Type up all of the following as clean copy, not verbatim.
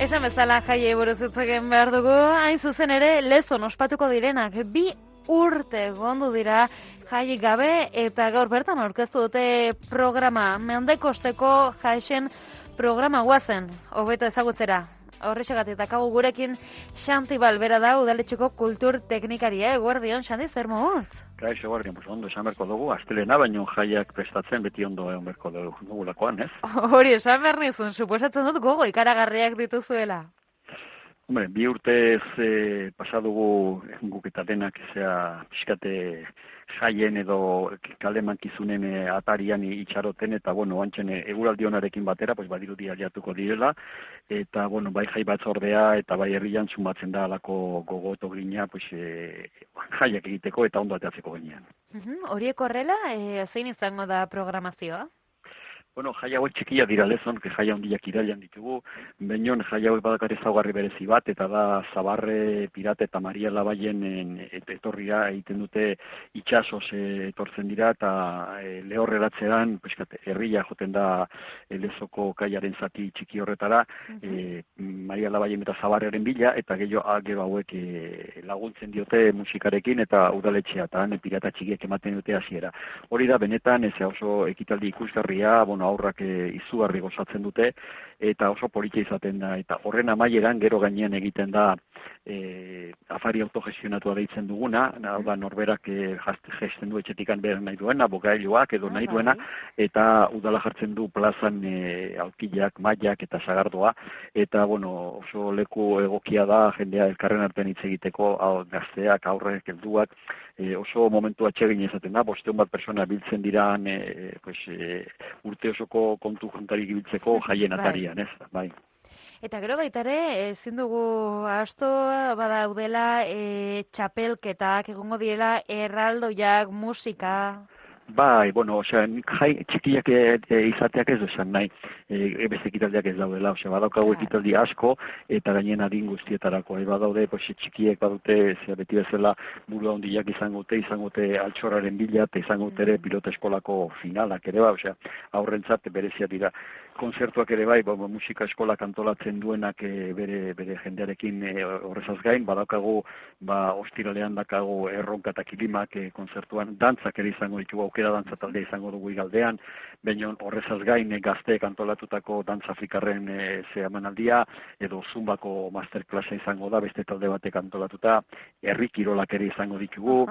Esan bezala jaiei buruz hitz egin behar dugu, hain zuzen ere Lezon ospatuko direnak 2 urte gondu dira jai gabe eta gaur bertan aurkeztu dute programa. Mendekosteko jaixen programa guazen, hobeto ezagutzera. Horrexegatik dakagu gurekin Xanti Balbera da udaletxeko kultur teknikaria. Eguerdion, Xanti, zer moz? Kaixo, eguerdion, pues ondo esan berko dugu, astelena baino jaiak prestatzen beti ondo egon berko dugulakoan, ez? Hori, esan behar nizun, suposatzen dut gogo ikaragarriak dituzuela. Hombre, 2 urtez pasadugu guk eta denak pixkate jaien edo kalemankizunen atarian itxaroten, eta, bueno, antxen eguraldi honarekin batera, pues, badirudi aliatuko direla, eta, bueno, bai jai batzordea eta bai herrian sumatzen da alako gogoto gina, pues, jaiak egiteko eta ondo ateatzeko ginean. Horiek horrela, zein izango da programazioa? Bueno, jai hauek txikia dira Lezon, jai handiak irailan ditugu, bainon jai hauek badakar ezaugarri berezi bat, eta da Zabarre, Pirate eta Maria Labaien etorria egiten dute itxasoz etortzen dira, eta lehorreratzean, herria joten da Lezoko kaiaren zati txiki horretara, Maria Labaien eta Zabarrearen bila, eta gero hauek laguntzen diote musikarekin, eta udaletxea, eta pirata txikiek ematen dute hasiera. Hori da, benetan, oso ekitaldi ikusgarria, aurrak izugarri gozatzen dute, eta oso politia izaten da, eta horren amaieran gero gainean egiten da afari autogestionatua deitzen duguna, norberak gesten du etxetikan behar nahi duena, bogailuak edo nahi duena, eta udala jartzen du plazan alkileak, mailak eta sagardoa, eta bueno, oso leku egokia da jendea elkarren artean hitz egiteko, gazteak, aurrek, helduak, oso momentu atsegin izaten da, 500 bat persona biltzen diran urte osoko kontu kontarik biltzeko jaien atarian, ez? Bai. Eta gero baita ere, ezin dugu asto badaudela txapelketak, egongo direla erraldoiak, musika... Bai, bueno, jai txikiak izateak ez esan nahi, beste ekitaldiak ez daudela, badaukagu ekitaldi asko, eta gainen adin guztietarako, badaude, txikiek badute, beti bezala buru handiak izango dute altxorraren bila, eta izango dute ere pilota eskolako finalak ere, aurrentzat berezia dira. Konzertuak ere bai, musika eskolak antolatzen duenak bere jendearekin horrezaz gain, badaukagu, ostiralean dakagu erronka eta kilimak konzertuan, dantzak ere izango ditugu, aukera dantza taldea izango dugu igaldean, baina horrezaz gain gazteek antolatutako dantza afrikarren emanaldia, edo zumbako masterklasa izango da, beste talde batek antolatuta, herri kirolak ere izango ditugu,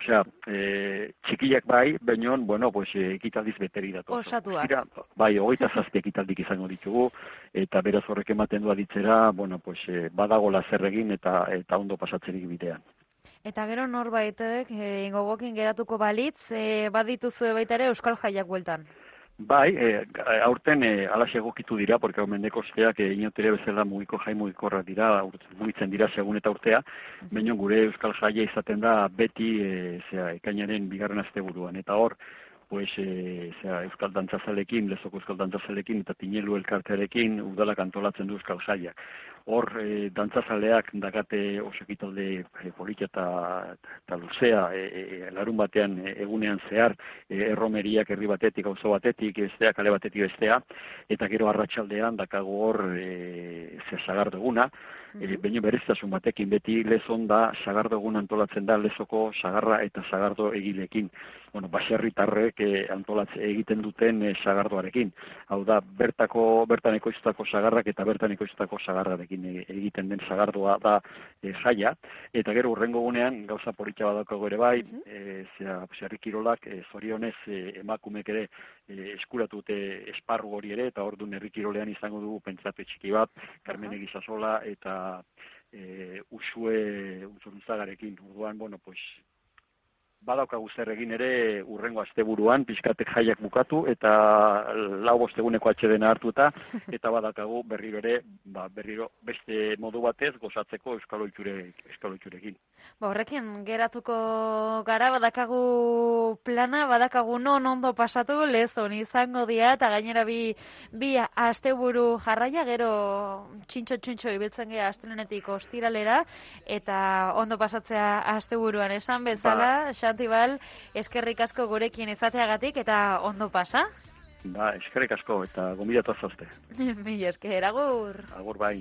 txikiak bai, baina, ekitaldiz beteri datu. Osatuak. Bai, 27 ekitaldik izango ditugu, eta beraz horrek ematen du aditzera, badagola zer egin eta ondo pasatzerik bidean. Eta gero norbaitek, gogokin geratuko balitz, badituzu baita ere Euskal Jaiak bueltan. Bai, aurten alaxe egokitu dira, porque Mendekosteak inotere bezala mugikorrak dira, mugitzen dira segun eta urtea, baina gure Euskal Jaia izaten da beti ekainaren 2. asteburuan, eta hor, Euskal Dantzazalekin, Lezoko Euskal Dantzazalekin eta Tinelu elkartearekin udalak antolatzen du Euskal Jaiak. Hor, dantzazaleak dakate oso ekitalde politia eta luzea, larun batean egunean zehar, erromeriak herri batetik, auzo batetik, bestea, kale batetik bestea, eta gero arratsaldean dakago hor sagardo eguna, baina bereztasun batekin beti Lezon da sagardo egun antolatzen da Lezoko sagarra eta sagardo egilekin. Baserritarrek antolatzen egiten duten sagardoarekin. Hau da, bertan ekoiztutako sagarrak eta bertan ekoiztutako sagarrarekin egiten den sagardoa da jaia, eta gero hurrengo gunean gauza polita badaukago ere bai, herri kirolak zorionez emakumek ere eskuratu dute esparru hori ere, eta orduan herri kirolean izango dugu pentsatu txiki bat, Carmen Egisasola eta Usue Untzagarekin. Orduan, badaukagu zer egin ere urrengo asteburuan, pixkatek jaiak bukatu, eta 4-5 eguneko atsedena hartuta, eta badaukagu berriro beste modu batez gozatzeko euskal ohiturekin. Horrekin geratuko gara, badakagu plana, badakagu non ondo pasatu, Lezon izango dira, eta gainera bi asteburu jarraia, gero txintxo ibiltzen gara astelenetik ostiralera, eta ondo pasatzea asteburuan esan bezala, Xantibal, eskerrik asko gurekin izateagatik eta ondo pasa. Ba, eskerrik asko eta gonbidatu zauzte. Mila esker, agur. Agur bai.